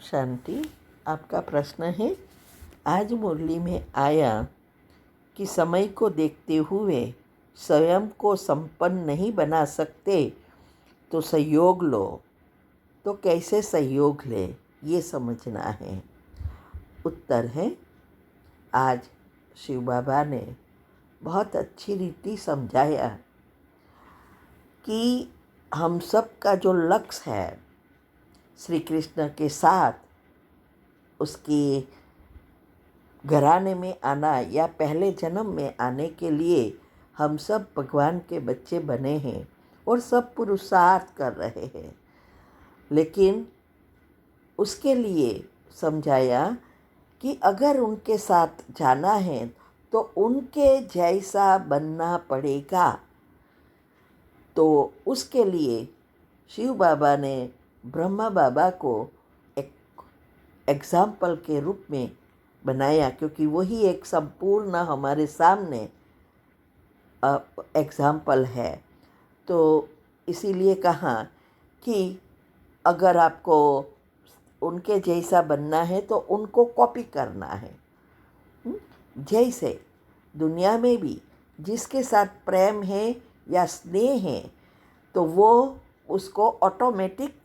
शांति। आपका प्रश्न है, आज मुरली में आया कि समय को देखते हुए स्वयं को संपन्न नहीं बना सकते तो सहयोग लो। तो कैसे सहयोग ले, ये समझना है। उत्तर है, आज शिव बाबा ने बहुत अच्छी रीति समझाया कि हम सब का जो लक्ष्य है श्री कृष्ण के साथ उसके घराने में आना या पहले जन्म में आने के लिए हम सब भगवान के बच्चे बने हैं और सब पुरुषार्थ कर रहे हैं। लेकिन उसके लिए समझाया कि अगर उनके साथ जाना है तो उनके जैसा बनना पड़ेगा। तो उसके लिए शिव बाबा ने ब्रह्मा बाबा को एक एग्जाम्पल के रूप में बनाया, क्योंकि वही एक संपूर्ण हमारे सामने एग्जाम्पल है। तो इसीलिए कहा कि अगर आपको उनके जैसा बनना है तो उनको कॉपी करना है। जैसे दुनिया में भी जिसके साथ प्रेम है या स्नेह है तो वो उसको ऑटोमेटिक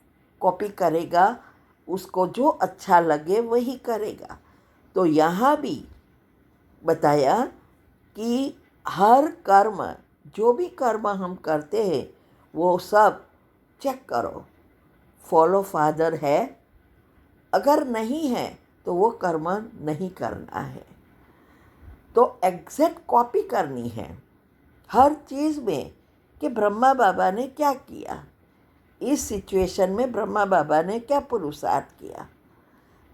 कॉपी करेगा, उसको जो अच्छा लगे वही करेगा। तो यहाँ भी बताया कि हर कर्म, जो भी कर्म हम करते हैं वो सब चेक करो, फॉलो फादर है, अगर नहीं है तो वो कर्म नहीं करना है। तो एग्जैक्ट कॉपी करनी है हर चीज़ में कि ब्रह्मा बाबा ने क्या किया, इस सिचुएशन में ब्रह्मा बाबा ने क्या पुरुषार्थ किया।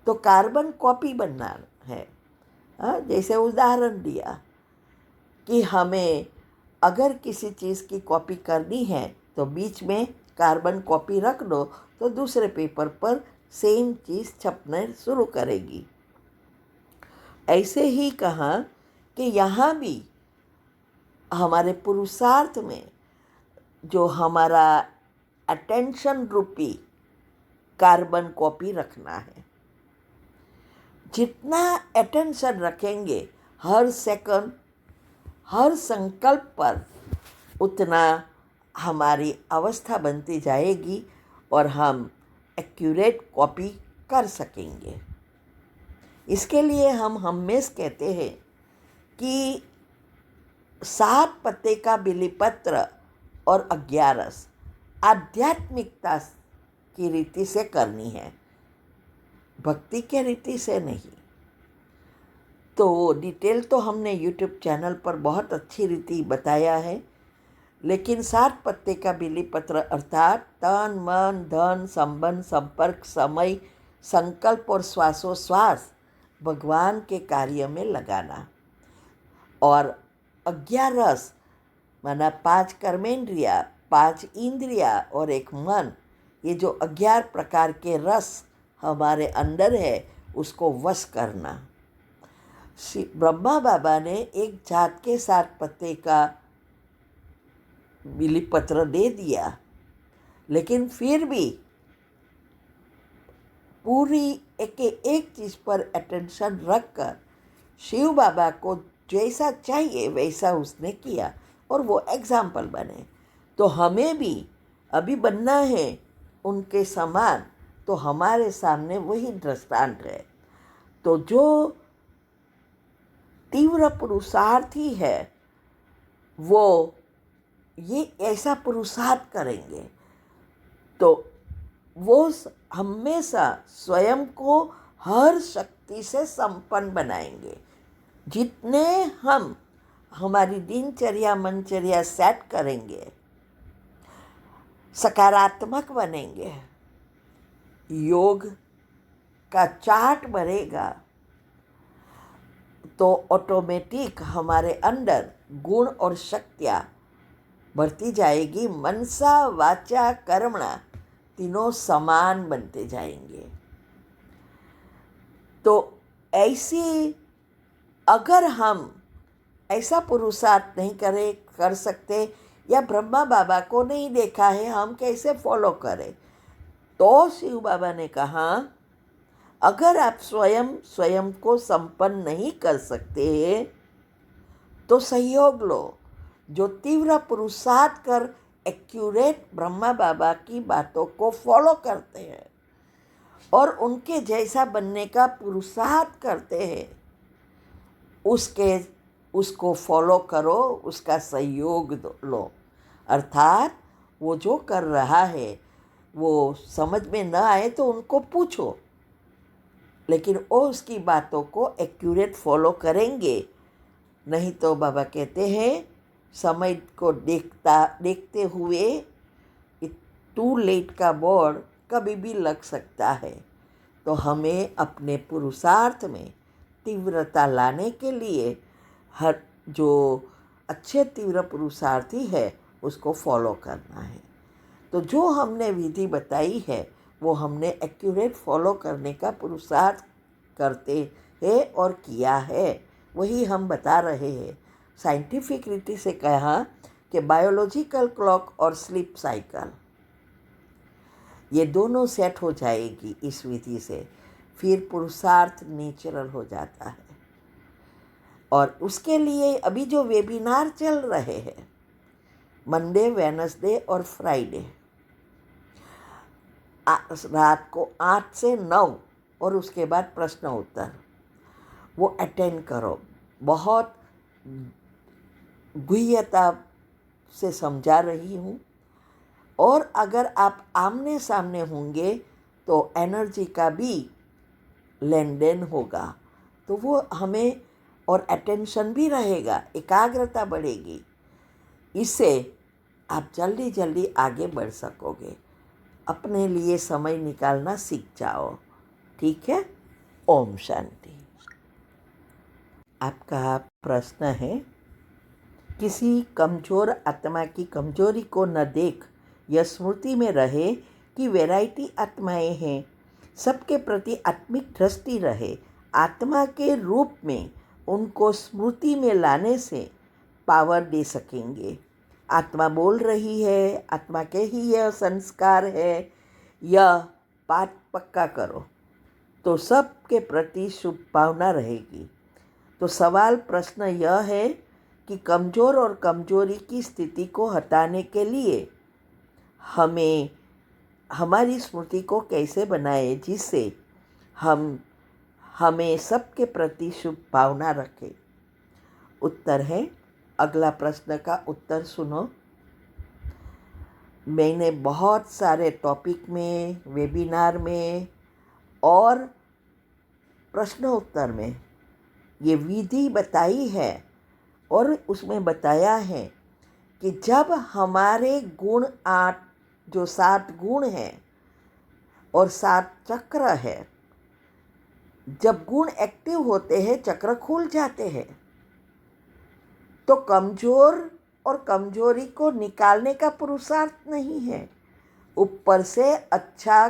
तो कार्बन कॉपी बनना है। जैसे उदाहरण दिया कि हमें अगर किसी चीज़ की कॉपी करनी है तो बीच में कार्बन कॉपी रख दो तो दूसरे पेपर पर सेम चीज़ छपने शुरू करेगी। ऐसे ही कहा कि यहाँ भी हमारे पुरुषार्थ में जो हमारा अटेंशन रूपी कार्बन कॉपी रखना है। जितना अटेंशन रखेंगे हर सेकंड, हर संकल्प पर, उतना हमारी अवस्था बनती जाएगी और हम एक्यूरेट कॉपी कर सकेंगे। इसके लिए हम हमेशा कहते हैं कि 7 पत्ते का बिलीपत्र और 11 आध्यात्मिकता की रीति से करनी है, भक्ति के रीति से नहीं। तो डिटेल तो हमने यूट्यूब चैनल पर बहुत अच्छी रीति बताया है, लेकिन 7 पत्ते का बिलीपत्र अर्थात तन मन धन संबंध संपर्क समय संकल्प और श्वासोश्वास भगवान के कार्य में लगाना। और 11 माना 5 कर्मेंद्रिया, 5 इंद्रिया और 1 मन, ये जो 11 प्रकार के रस हमारे अंदर है उसको वश करना। ब्रह्मा बाबा ने एक जात के 7 पत्ते का बिलीपत्र दे दिया, लेकिन फिर भी पूरी एक चीज़ पर अटेंशन रखकर शिव बाबा को जैसा चाहिए वैसा उसने किया और वो एग्जाम्पल बने। तो हमें भी अभी बनना है उनके समान, तो हमारे सामने वही दृष्टांत है। तो जो तीव्र पुरुषार्थी है वो ये ऐसा पुरुषार्थ करेंगे तो वो हमेशा स्वयं को हर शक्ति से संपन्न बनाएंगे। जितने हम हमारी दिनचर्या मनचर्या सेट करेंगे, सकारात्मक बनेंगे, योग का चार्ट बनेगा, तो ऑटोमेटिक हमारे अंदर गुण और शक्तियाँ बढ़ती जाएगी। मनसा वाचा कर्मणा तीनों समान बनते जाएंगे। तो ऐसी अगर हम ऐसा पुरुषार्थ नहीं कर सकते या ब्रह्मा बाबा को नहीं देखा है, हम कैसे फॉलो करें? तो शिव बाबा ने कहा अगर आप स्वयं को संपन्न नहीं कर सकते हैं तो सहयोग लो। जो तीव्र पुरुषार्थ कर एक्यूरेट ब्रह्मा बाबा की बातों को फॉलो करते हैं और उनके जैसा बनने का पुरुषार्थ करते हैं, उसको फॉलो करो, उसका सहयोग लो। अर्थात वो जो कर रहा है वो समझ में न आए तो उनको पूछो, लेकिन वो उसकी बातों को एक्यूरेट फॉलो करेंगे। नहीं तो बाबा कहते हैं समय को देखते हुए टू लेट का बोर्ड कभी भी लग सकता है। तो हमें अपने पुरुषार्थ में तीव्रता लाने के लिए हर जो अच्छे तीव्र पुरुषार्थी है उसको फॉलो करना है। तो जो हमने विधि बताई है वो हमने एक्यूरेट फॉलो करने का पुरुषार्थ करते हैं और किया है, वही हम बता रहे हैं। साइंटिफिक रीति से कहा कि बायोलॉजिकल क्लॉक और स्लीप साइकिल ये दोनों सेट हो जाएगी इस विधि से, फिर पुरुषार्थ नेचुरल हो जाता है। और उसके लिए अभी जो वेबिनार चल रहे हैं मंडे, वेडनेसडे और फ्राइडे रात को 8 से 9 और उसके बाद प्रश्न उत्तर, वो अटेंड करो। बहुत गुह्यता से समझा रही हूँ। और अगर आप आमने सामने होंगे तो एनर्जी का भी लेन देन होगा, तो वो हमें और अटेंशन भी रहेगा, एकाग्रता बढ़ेगी। इससे आप जल्दी जल्दी आगे बढ़ सकोगे। अपने लिए समय निकालना सीख जाओ। ठीक है। ओम शांति। आपका प्रश्न है, किसी कमज़ोर आत्मा की कमजोरी को न देख यह स्मृति में रहे कि वैरायटी आत्माएं हैं, सबके प्रति आत्मिक दृष्टि रहे। आत्मा के रूप में उनको स्मृति में लाने से पावर दे सकेंगे। आत्मा बोल रही है, आत्मा के ही यह संस्कार है, यह बात पक्का करो तो सबके प्रति शुभ भावना रहेगी। तो सवाल प्रश्न यह है कि कमज़ोर और कमजोरी की स्थिति को हटाने के लिए हमें हमारी स्मृति को कैसे बनाए जिससे हमें सबके प्रति शुभ भावना रखें। उत्तर है, अगला प्रश्न का उत्तर सुनो। मैंने बहुत सारे टॉपिक में, वेबिनार में और प्रश्न उत्तर में ये विधि बताई है और उसमें बताया है कि जब हमारे गुण 8 जो 7 गुण हैं और 7 चक्र है, जब गुण एक्टिव होते हैं चक्र खुल जाते हैं। तो कमज़ोर और कमजोरी को निकालने का पुरुषार्थ नहीं है, ऊपर से अच्छा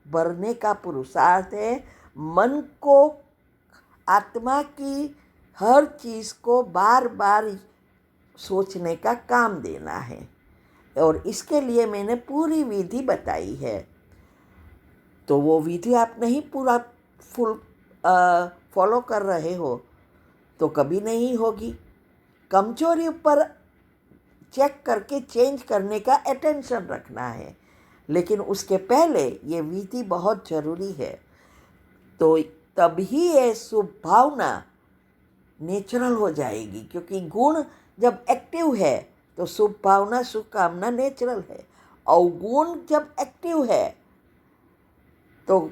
भरने का पुरुषार्थ है। मन को, आत्मा की हर चीज़ को बार बार सोचने का काम देना है और इसके लिए मैंने पूरी विधि बताई है। तो वो विधि आप नहीं पूरा फुल फॉलो कर रहे हो तो कभी नहीं होगी। कमजोरी पर चेक करके चेंज करने का अटेंशन रखना है, लेकिन उसके पहले ये विधि बहुत ज़रूरी है। तो तभी ये शुभ भावना नेचुरल हो जाएगी, क्योंकि गुण जब एक्टिव है तो शुभ भावना, शुभ कामना नेचुरल है। और गुण जब एक्टिव है तो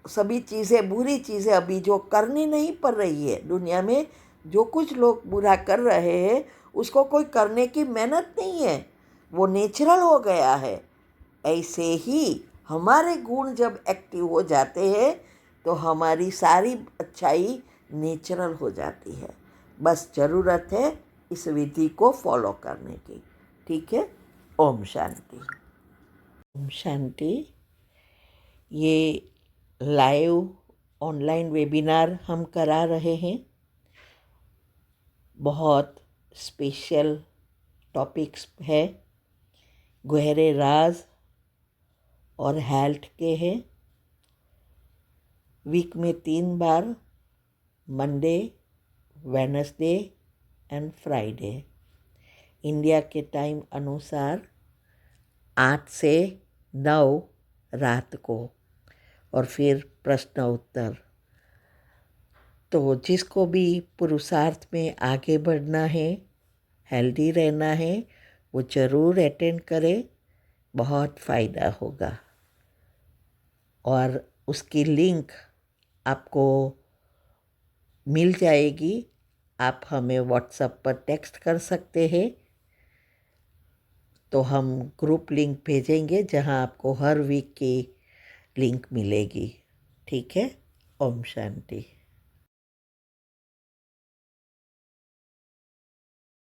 सभी चीज़ें, बुरी चीज़ें अभी जो करनी नहीं पड़ रही है दुनिया में, जो कुछ लोग बुरा कर रहे हैं उसको कोई करने की मेहनत नहीं है, वो नेचुरल हो गया है। ऐसे ही हमारे गुण जब एक्टिव हो जाते हैं तो हमारी सारी अच्छाई नेचुरल हो जाती है। बस ज़रूरत है इस विधि को फॉलो करने की। ठीक है। ओम शांति। ओम शांति। ये लाइव ऑनलाइन वेबिनार हम करा रहे हैं। बहुत स्पेशल टॉपिक्स है, गहरे राज और हेल्थ के हैं। वीक में 3 बार, Monday, Wednesday and Friday. India के टाइम अनुसार 8 से 9 रात को, और फिर प्रश्न उत्तर। तो जिसको भी पुरुषार्थ में आगे बढ़ना है, हेल्दी रहना है, वो ज़रूर अटेंड करे, बहुत फ़ायदा होगा। और उसकी लिंक आपको मिल जाएगी, आप हमें व्हाट्सएप पर टेक्स्ट कर सकते हैं, तो हम ग्रुप लिंक भेजेंगे जहां आपको हर वीक की लिंक मिलेगी। ठीक है। ओम शांति।